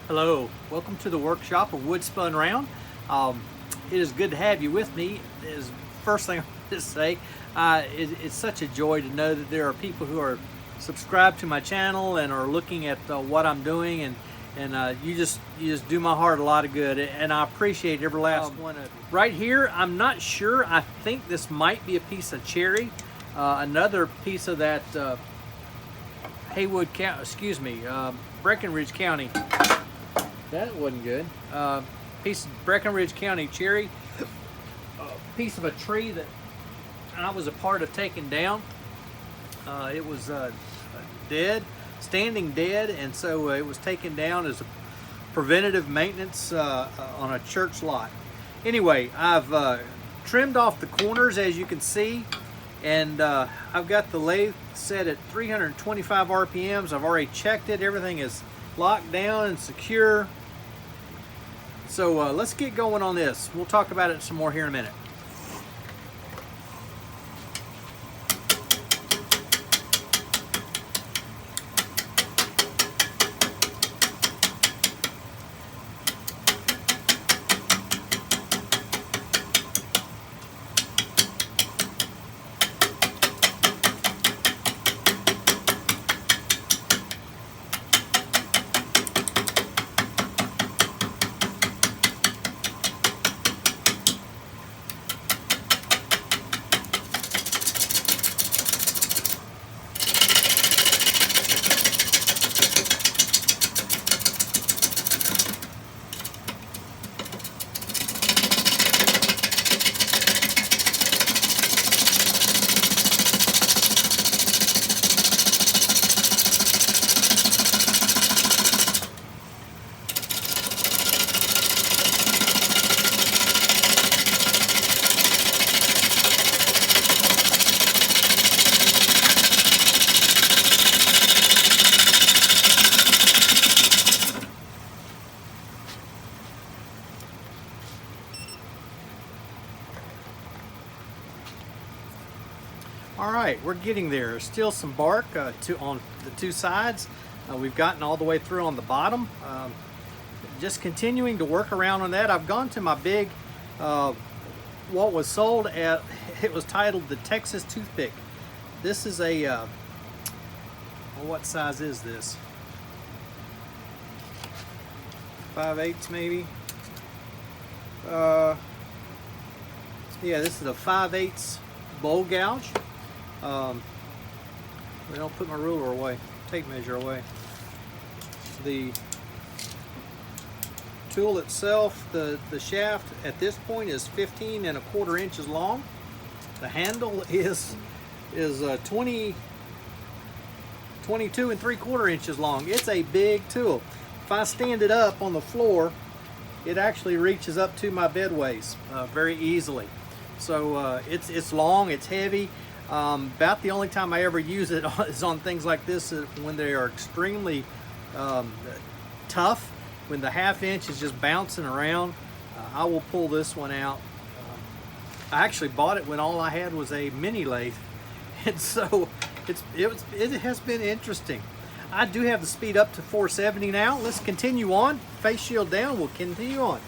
Hello, welcome to the workshop of Wood Spun Round. It is good to have you with me. Is first thing I want to say. It's such a joy to know that there are people who are subscribed to my channel and are looking at what I'm doing, and you just do my heart a lot of good, and I appreciate every last one of you. Right here, I'm not sure. I think this might be a piece of cherry, another piece of that Breckenridge County. That wasn't good. Piece of Breckenridge County cherry, piece of a tree that I was a part of taking down. It was dead, standing dead, and so it was taken down as a preventative maintenance on a church lot. Anyway, I've trimmed off the corners, as you can see, and I've got the lathe set at 325 RPMs. I've already checked it. Everything is locked down and secure. So let's get going on this. We'll talk about it some more here in a minute. All right, we're getting there. There's still some bark on the two sides. We've gotten all the way through on the bottom. Just continuing to work around on that. I've gone to my big, what was sold at, it was titled the Texas Toothpick. This is a, well, what size is this? 5/8 maybe? Yeah, this is a 5/8 bowl gouge. We don't put my ruler away, tape measure away. The tool itself, the shaft at this point is 15 1/4 inches long. The handle is 22 3/4 inches long. It's a big tool. If I stand it up on the floor, it actually reaches up to my bedways very easily. So it's long, it's heavy. About the only time I ever use it is on things like this, when they are extremely tough, when the 1/2 inch is just bouncing around. I will pull this one out. I actually bought it when all I had was a mini lathe, and so it has been interesting. I do have the speed up to 470 now. Let's continue on. Face shield down, we'll continue on.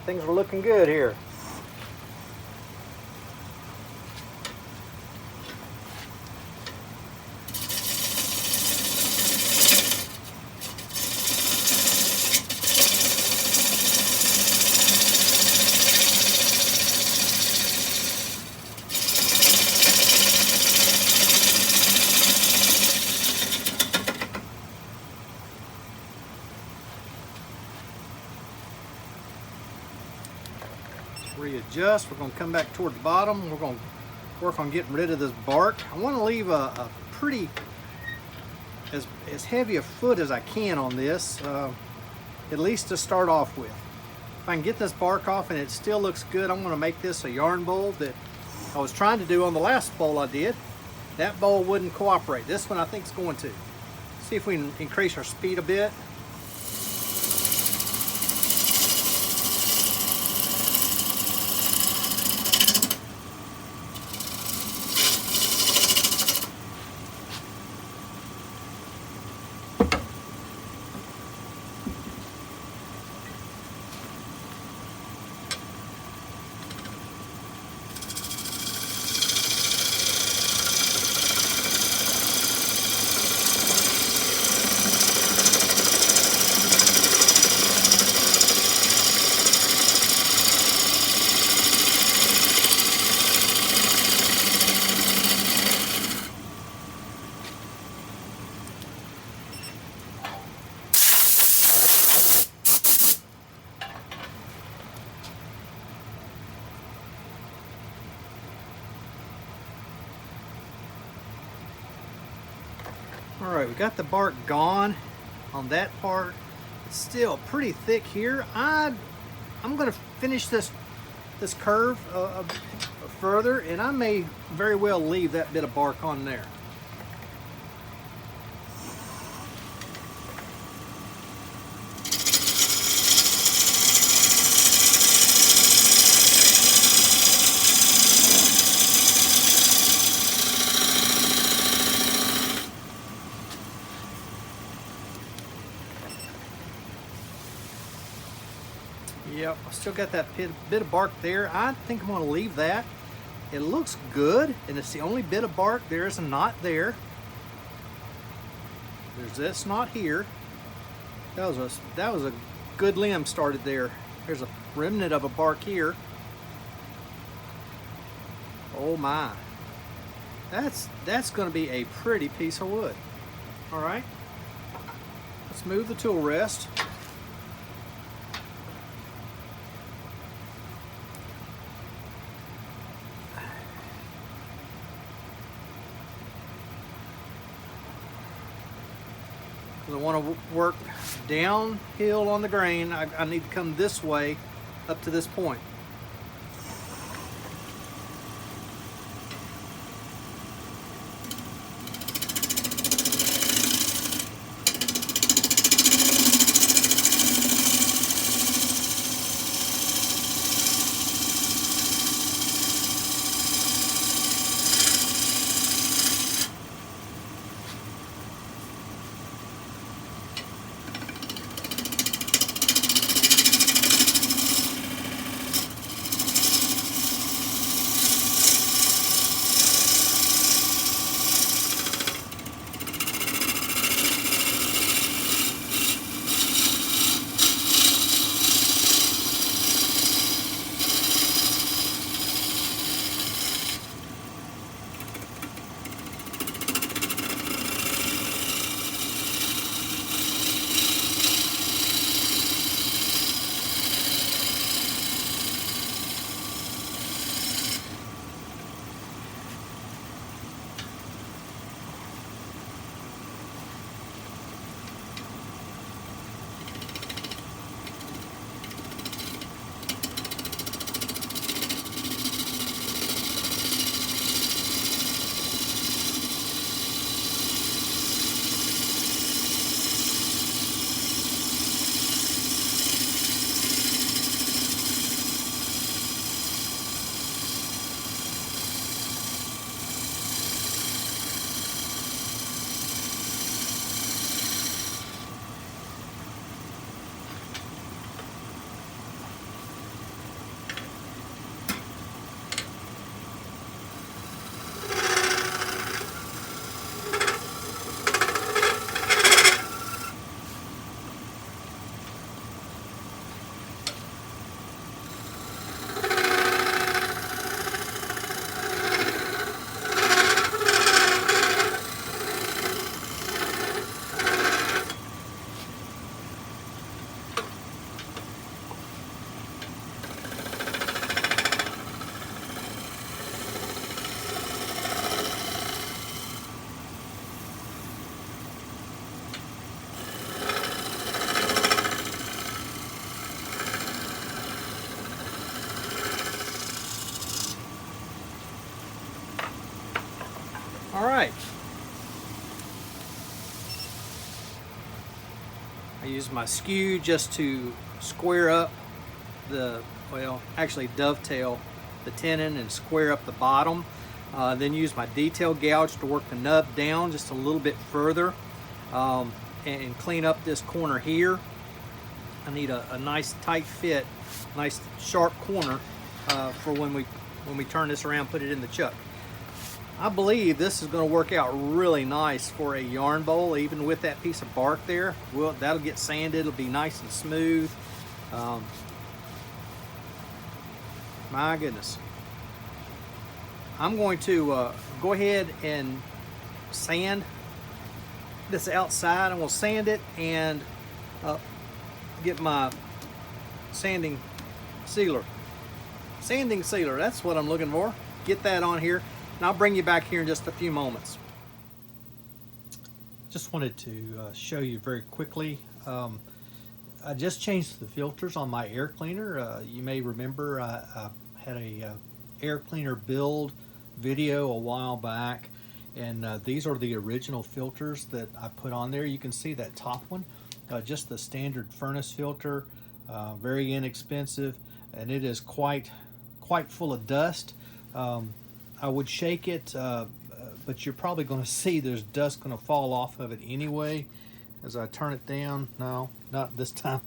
things are looking good here. Readjust. We're going to come back toward the bottom. We're going to work on getting rid of this bark. I want to leave a pretty as heavy a foot as I can on this, at least to start off with. If I can get this bark off and it still looks good, I'm going to make this a yarn bowl that I was trying to do on the last bowl I did. That bowl wouldn't cooperate. This one I think is going to. See if we can increase our speed a bit. Alright, we got the bark gone on that part. It's still pretty thick here. I'm going to finish this curve further, and I may very well leave that bit of bark on there. Yep, I still got that bit of bark there. I think I'm going to leave that. It looks good, and it's the only bit of bark. There's a knot there. There's this knot here. That was a good limb started there. There's a remnant of a bark here. Oh my. That's going to be a pretty piece of wood. All right. Let's move the tool rest. I want to work downhill on the grain. I need to come this way up to this point. All right. I use my skew just to square up the, well, actually dovetail the tenon and square up the bottom. Then use my detail gouge to work the nub down just a little bit further, and clean up this corner here. I need a nice tight fit, nice sharp corner for when we turn this around, put it in the chuck. I believe this is going to work out really nice for a yarn bowl, even with that piece of bark there. Well, that'll get sanded, it'll be nice and smooth. My goodness. I'm going to go ahead and sand this outside. I'm going to sand it and get my sanding sealer. Sanding sealer, that's what I'm looking for. Get that on here, and I'll bring you back here in just a few moments. Just wanted to show you very quickly. I just changed the filters on my air cleaner. You may remember I had a air cleaner build video a while back, and these are the original filters that I put on there. You can see that top one, just the standard furnace filter, very inexpensive, and it is quite full of dust. I would shake it, but you're probably going to see there's dust going to fall off of it anyway as I turn it down. No, not this time.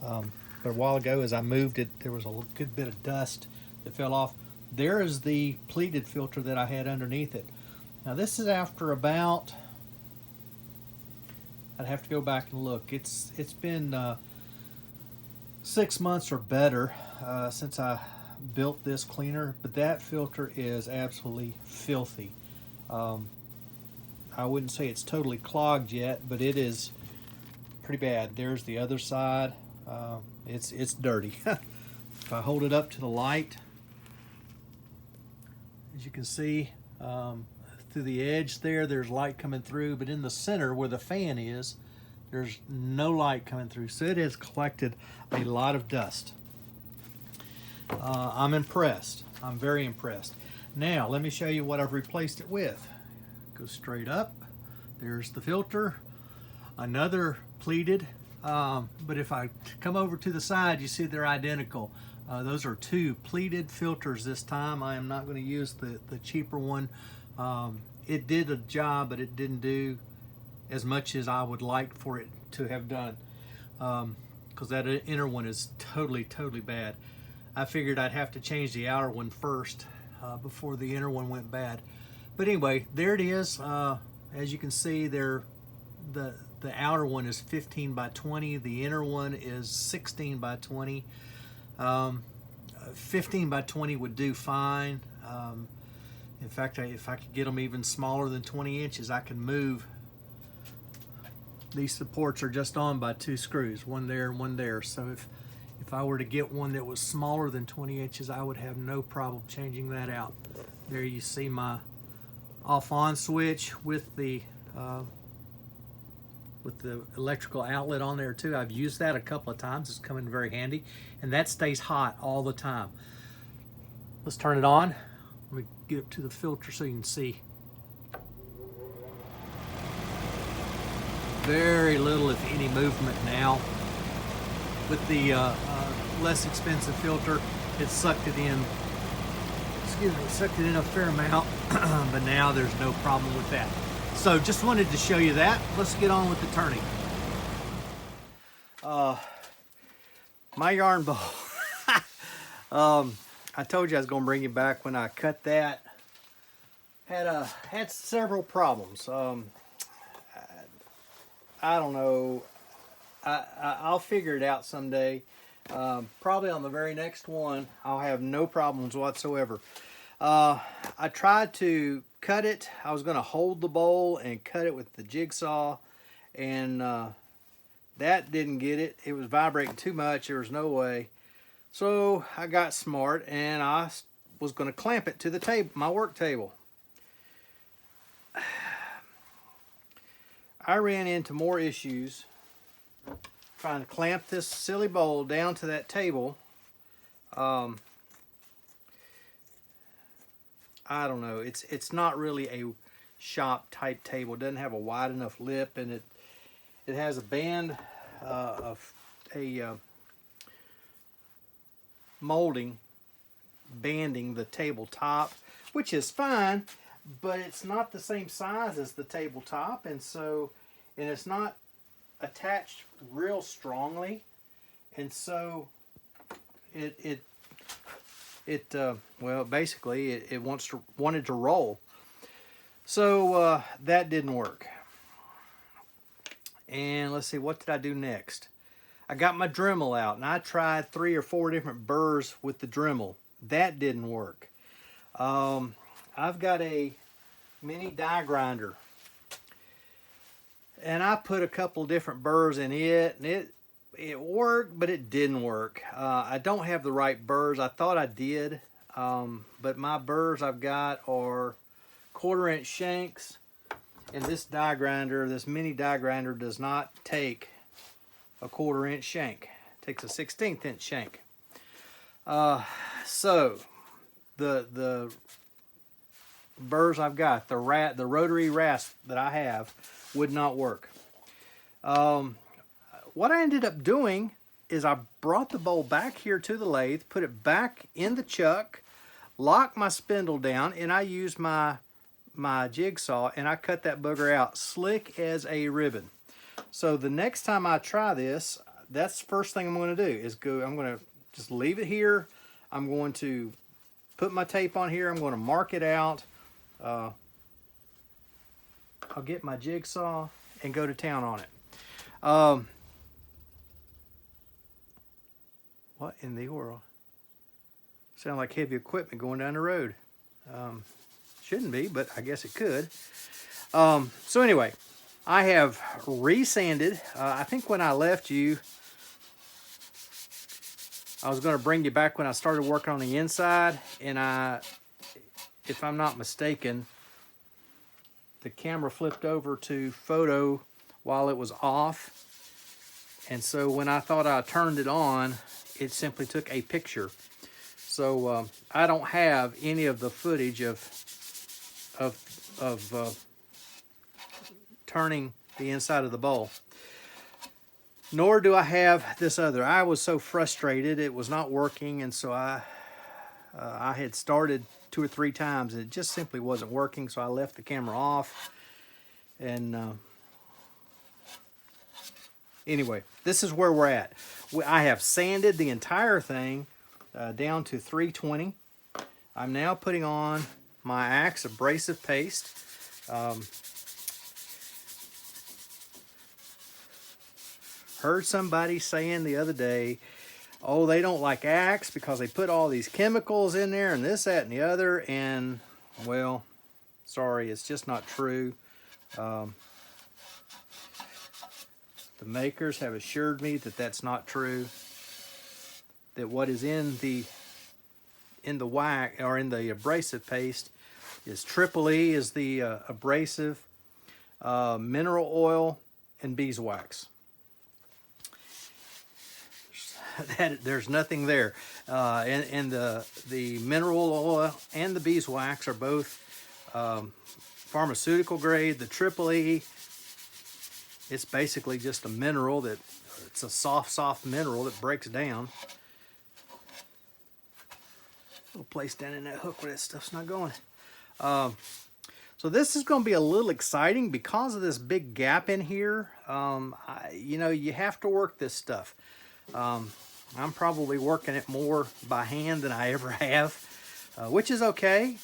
But a while ago as I moved it, there was a good bit of dust that fell off. There is the pleated filter that I had underneath it. Now this is after about, I'd have to go back and look. It's been 6 months or better since I built this cleaner, but that filter is absolutely filthy. I wouldn't say it's totally clogged yet, but it is pretty bad. There's the other side. It's dirty. If I hold it up to the light, as you can see, through the edge there's light coming through, but in the center where the fan is, there's no light coming through. So it has collected a lot of dust. I'm impressed. I'm very impressed. Now let me show you what I've replaced it with. Go straight up. There's the filter. Another pleated, but if I come over to the side, you see they're identical. Those are two pleated filters this time. I am not going to use the cheaper one. It did a job, but it didn't do as much as I would like for it to have done, because that inner one is totally bad. I figured I'd have to change the outer one first before the inner one went bad. But anyway, there it is. As you can see, the outer one is 15 by 20. The inner one is 16 by 20. 15 by 20 would do fine. In fact, if I could get them even smaller than 20 inches, I can move. These supports are just on by 2 screws, one there and one there. So if I were to get one that was smaller than 20 inches, I would have no problem changing that out. There you see my off-on switch with the electrical outlet on there too. I've used that a couple of times. It's come in very handy, and that stays hot all the time. Let's turn it on. Let me get up to the filter so you can see. Very little, if any, movement now. With the less expensive filter, it sucked it in. Excuse me, sucked it in a fair amount, but now there's no problem with that. So just wanted to show you that. Let's get on with the turning. My yarn bowl. I told you I was going to bring you back when I cut that. Had several problems. I don't know. I'll figure it out someday. Probably on the very next one, I'll have no problems whatsoever. I tried to cut it. I was going to hold the bowl and cut it with the jigsaw, and that didn't get it. It was vibrating too much. There was no way. So I got smart, and I was going to clamp it to the table, my work table. I ran into more issues trying to clamp this silly bowl down to that table. I don't know. It's not really shop type table. It doesn't have a wide enough lip, and it has a band of a molding banding the tabletop, which is fine, but it's not the same size as the tabletop, and it's not attached real strongly, and so well, basically it wanted to roll. So that didn't work. And let's see, what did I do next? I got my Dremel out, and I tried 3 or 4 different burrs with the Dremel. That didn't work. I've got a mini die grinder, and I put a couple different burrs in it, and it worked, but it didn't work. I don't have the right burrs. I thought I did, but my burrs I've got are 1/4-inch shanks, and this die grinder, this mini die grinder, does not take a 1/4-inch shank. It takes a 1/16-inch shank. So the burrs I've got, the rotary rasp that I have, would not work. What I ended up doing is I brought the bowl back here to the lathe, put it back in the chuck, locked my spindle down, and I used my jigsaw, and I cut that booger out slick as a ribbon. So the next time I try this, that's the first thing I'm going to do is I'm going to just leave it here. I'm going to put my tape on here. I'm going to mark it out. I'll get my jigsaw and go to town on it. What in the world? Sound like heavy equipment going down the road. Shouldn't be, but I guess it could. So anyway, I have resanded. I think when I left you, I was going to bring you back when I started working on the inside, and if I'm not mistaken, the camera flipped over to photo while it was off, and so when I thought I turned it on, it simply took a picture. So I don't have any of the footage of turning the inside of the bowl. Nor do I have this other. I was so frustrated it was not working, and so I had started 2 or 3 times, and it just simply wasn't working, so I left the camera off. And anyway, this is where we're at. I have sanded the entire thing down to 320. I'm now putting on my Axe abrasive paste. Heard somebody saying the other day, oh, they don't like Axe because they put all these chemicals in there and this, that, and the other. And, well, sorry, it's just not true. The makers have assured me that that's not true. That what is in the wax or in the abrasive paste is triple E is the abrasive, mineral oil, and beeswax. There's nothing there, and the mineral oil and the beeswax are both pharmaceutical grade. The triple E, it's basically just a mineral it's a soft mineral that breaks down. Little place down in that hook where that stuff's not going. So this is going to be a little exciting because of this big gap in here. You have to work this stuff. I'm probably working it more by hand than I ever have, which is okay.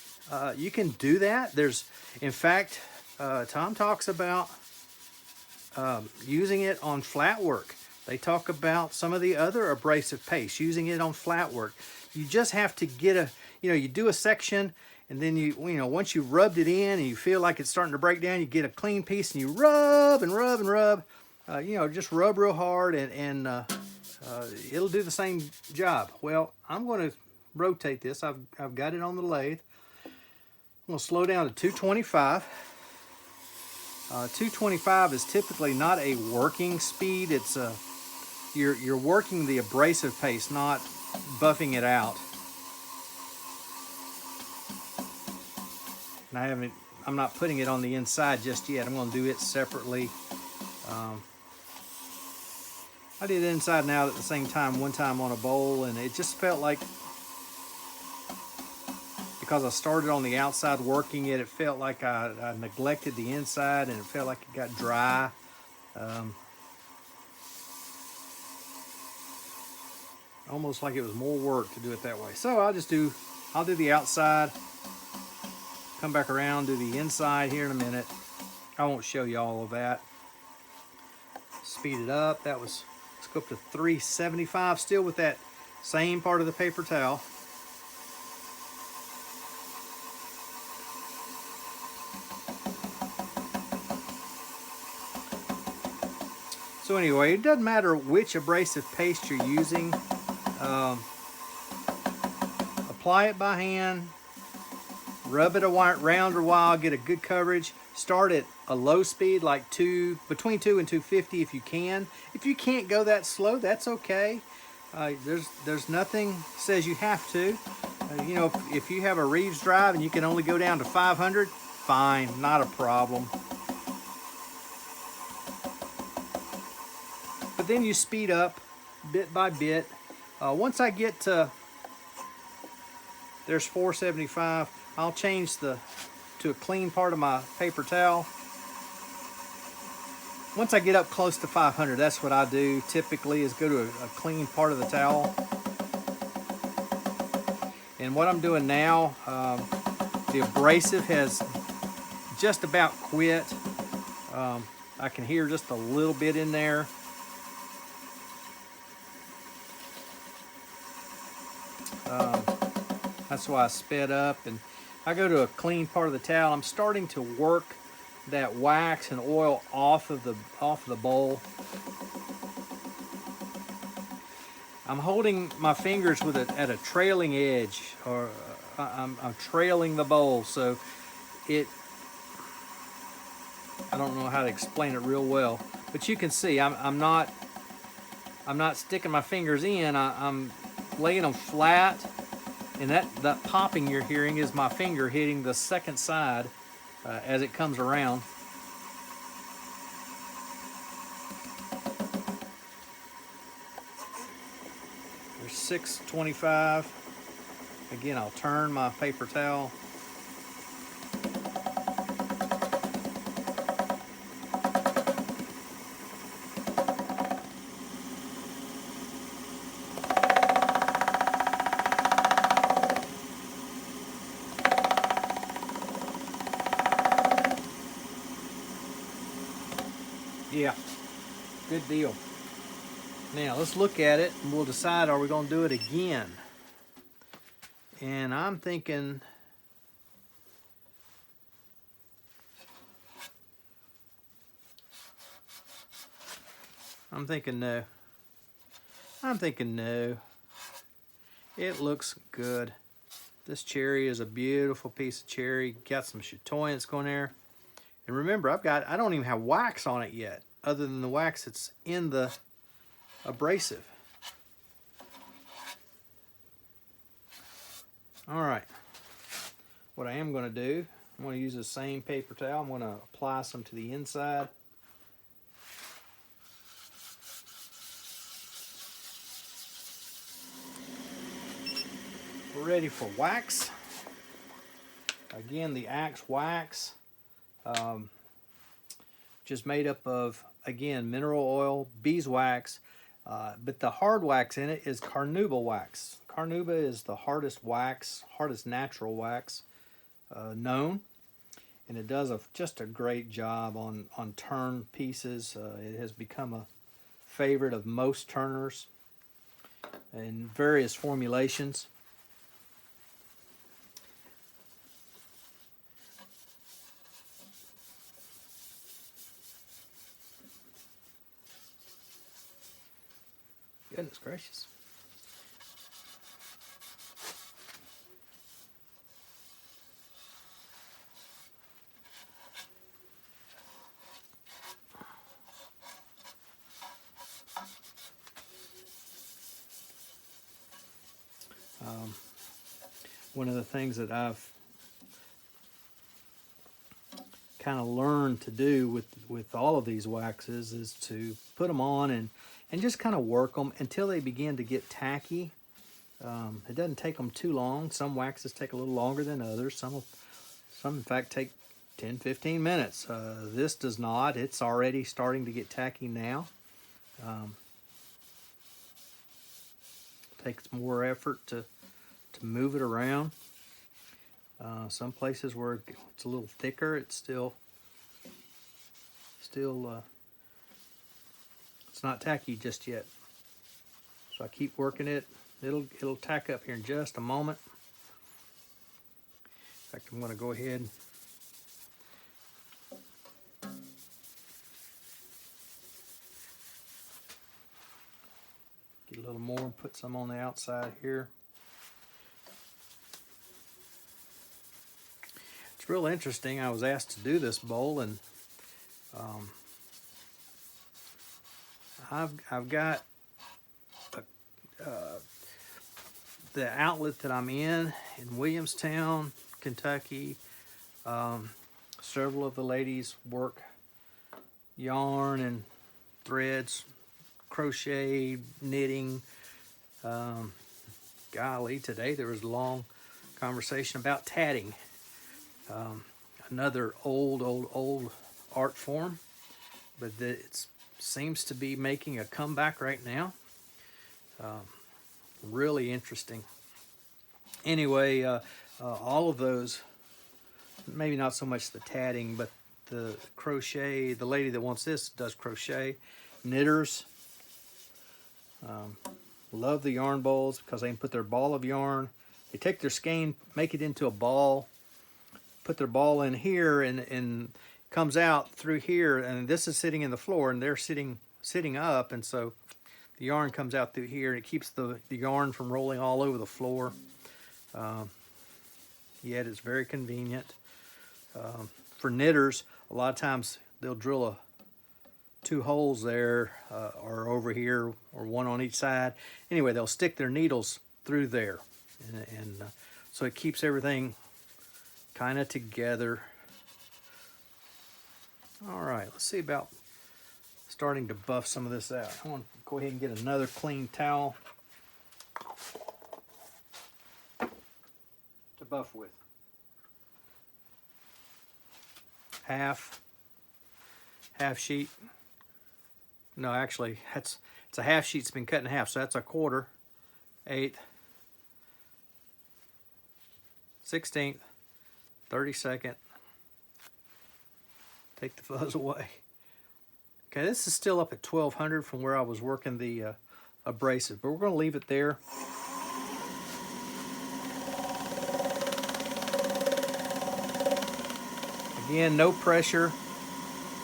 You can do that. In fact, Tom talks about using it on flat work. They talk about some of the other abrasive paste, using it on flat work. You just have to get you do a section, and then once you've rubbed it in and you feel like it's starting to break down, you get a clean piece and you rub and rub and rub. Just rub real hard, and it'll do the same job. Well, I'm going to rotate this. I've got it on the lathe. I'm going to slow down to 225. 225 is typically not a working speed. It's you're working the abrasive paste, not buffing it out. And I'm not putting it on the inside just yet. I'm going to do it separately. I did inside and out at the same time one time on a bowl, and it just felt like, because I started on the outside working it, it felt like I neglected the inside, and it felt like it got dry. Almost like it was more work to do it that way. So I'll do the outside, come back around, do the inside here in a minute. I won't show you all of that. Speed it up. Let's go up to 375, still with that same part of the paper towel. So anyway, it doesn't matter which abrasive paste you're using. Apply it by hand, rub it around a while, get a good coverage. Start at a low speed, like between 2 and 250 if you can. If you can't go that slow, that's okay. There's nothing says you have to. You know, if you have a Reeves drive and you can only go down to 500, fine, not a problem. But then you speed up bit by bit. Once I get to, there's 475, I'll change to a clean part of my paper towel. Once I get up close to 500, that's what I do typically, is go to a clean part of the towel. And what I'm doing now, the abrasive has just about quit. I can hear just a little bit in there. That's why I sped up, and I go to a clean part of the towel. I'm starting to work that wax and oil off of the bowl. I'm holding my fingers at a trailing edge, or I'm trailing the bowl, so I don't know how to explain it real well, but you can see I'm not sticking my fingers in. I'm laying them flat. And that popping you're hearing is my finger hitting the second side as it comes around. There's 625. Again, I'll turn my paper towel. Yeah, good deal. Now let's look at it and we'll decide, are we going to do it again? And I'm thinking no. I'm thinking no. It looks good. This cherry is a beautiful piece of cherry. Got some chatoyance going there. And remember, I don't even have wax on it yet, other than the wax that's in the abrasive. All right. What I am going to do, I'm going to use the same paper towel. I'm going to apply some to the inside. We're ready for wax. Again, the Axe wax. Just made up of, again, mineral oil, beeswax, but the hard wax in it is carnauba wax. Carnauba is the hardest natural wax known, and it does just a great job on turn pieces. It has become a favorite of most turners in various formulations. Goodness gracious. One of the things that I've kind of learned to do with all of these waxes is to put them on and just kind of work them until they begin to get tacky. It doesn't take them too long. Some waxes take a little longer than others. Some in fact take 10-15 minutes. This does not. It's already starting to get tacky now. Takes more effort to move it around. Some places where it's a little thicker, it's still it's not tacky just yet. So I keep working it. It'll tack up here in just a moment. In fact, I'm going to go ahead and get a little more and put some on the outside here. It's real interesting. I was asked to do this bowl, and I've got the outlet that I'm in Williamstown, Kentucky. Several of the ladies work yarn and threads, crochet, knitting. Golly, today there was a long conversation about tatting. Another old art form, but it seems to be making a comeback right now. Really interesting. Anyway, all of those, maybe not so much the tatting, but the crochet. The lady that wants this does crochet. Knitters love the yarn bowls because they can put their ball of yarn. They take their skein, make it into a ball, put their ball in here, and comes out through here. And this is sitting in the floor, and they're sitting up, and so the yarn comes out through here, and it keeps the yarn from rolling all over the floor. Yet it's very convenient. For knitters, a lot of times they'll drill two holes there, or over here, or one on each side. Anyway, they'll stick their needles through there, and so it keeps everything kind of together. All right, let's see about starting to buff some of this out. I want to go ahead and get another clean towel to buff with. Half sheet. No, actually, it's a half sheet's been cut in half, so that's a quarter, 1/8, 1/16, 32nd. Take the fuzz away. Okay, this is still up at 1200 from where I was working the abrasive, but we're going to leave it there. Again, no pressure.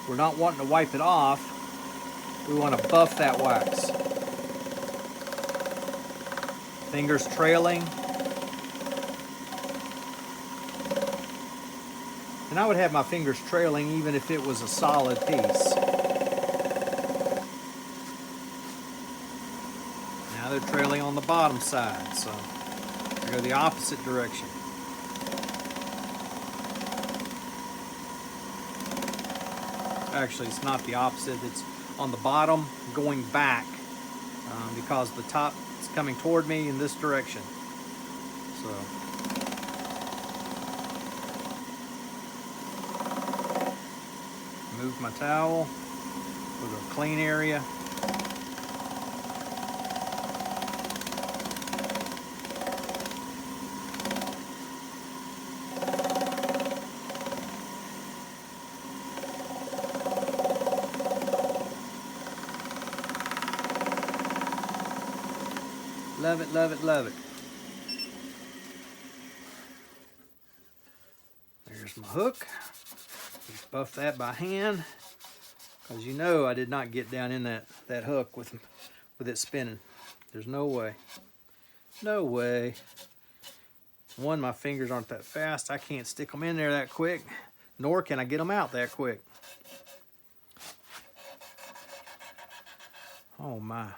We're not wanting to wipe it off. We want to buff that wax. Fingers trailing. And I would have my fingers trailing even if it was a solid piece. Now they're trailing on the bottom side, so I go the opposite direction. Actually, it's not the opposite. It's on the bottom going back because the top is coming toward me in this direction. So move my towel, go to a clean area. Love it, love it, love it. There's my hook. Just buff that by hand, because you know I did not get down in that hook with it spinning. There's no way. No way. One, my fingers aren't that fast. I can't stick them in there that quick, nor can I get them out that quick. Oh my.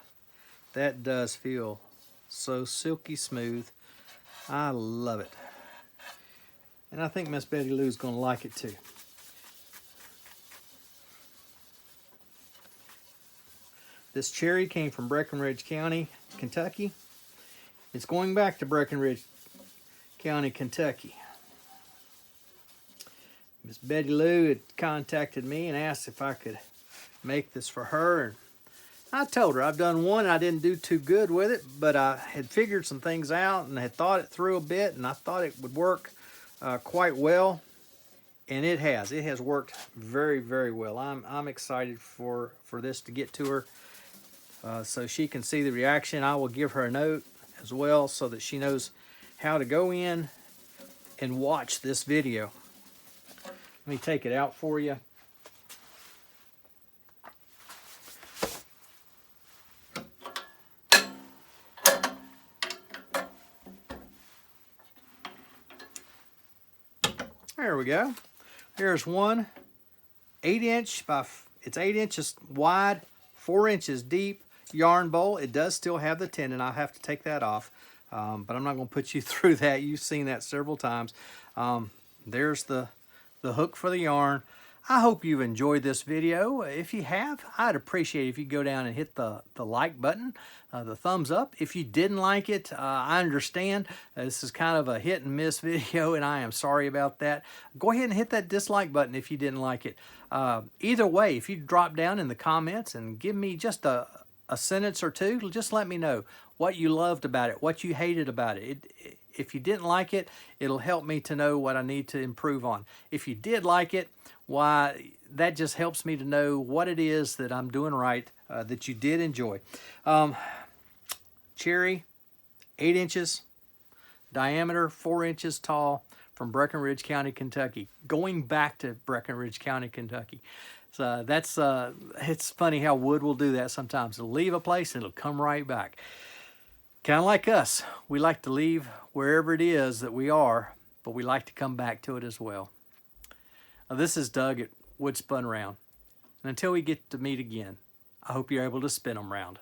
That does feel so silky smooth. I love it. And I think Miss Betty Lou's gonna like it too. This cherry came from Breckenridge County, Kentucky. It's going back to Breckenridge County, Kentucky. Miss Betty Lou had contacted me and asked if I could make this for her. And I told her I've done one and I didn't do too good with it, but I had figured some things out and had thought it through a bit, and I thought it would work quite well, and it has. It has worked very, very well. I'm excited for this to get to her so she can see the reaction. I will give her a note as well so that she knows how to go in and watch this video. Let me take it out for you. There we go. Here's one 8-inch by, it's 8 inches wide, 4 inches deep yarn bowl. It does still have the tenon. I'll have to take that off, but I'm not going to put you through that. You've seen that several times. There's the hook for the yarn. I hope you've enjoyed this video. If you have, I'd appreciate it if you go down and hit the like button, the thumbs up. If you didn't like it, I understand. This is kind of a hit and miss video, and I am sorry about that. Go ahead and hit that dislike button if you didn't like it. Either way, if you drop down in the comments and give me just a sentence or two, just let me know what you loved about it, what you hated about it. If you didn't like it, it'll help me to know what I need to improve on. If you did like it, why, that just helps me to know what it is that I'm doing right, that you did enjoy. Cherry, 8 inches diameter, 4 inches tall, from Breckenridge County, Kentucky. Going back to Breckenridge County, Kentucky. So that's it's funny how wood will do that sometimes. It'll leave a place and it'll come right back. Kind of like us. We like to leave wherever it is that we are, but we like to come back to it as well. This is Doug at Wood Spun Round. And until we get to meet again, I hope you're able to spin them round.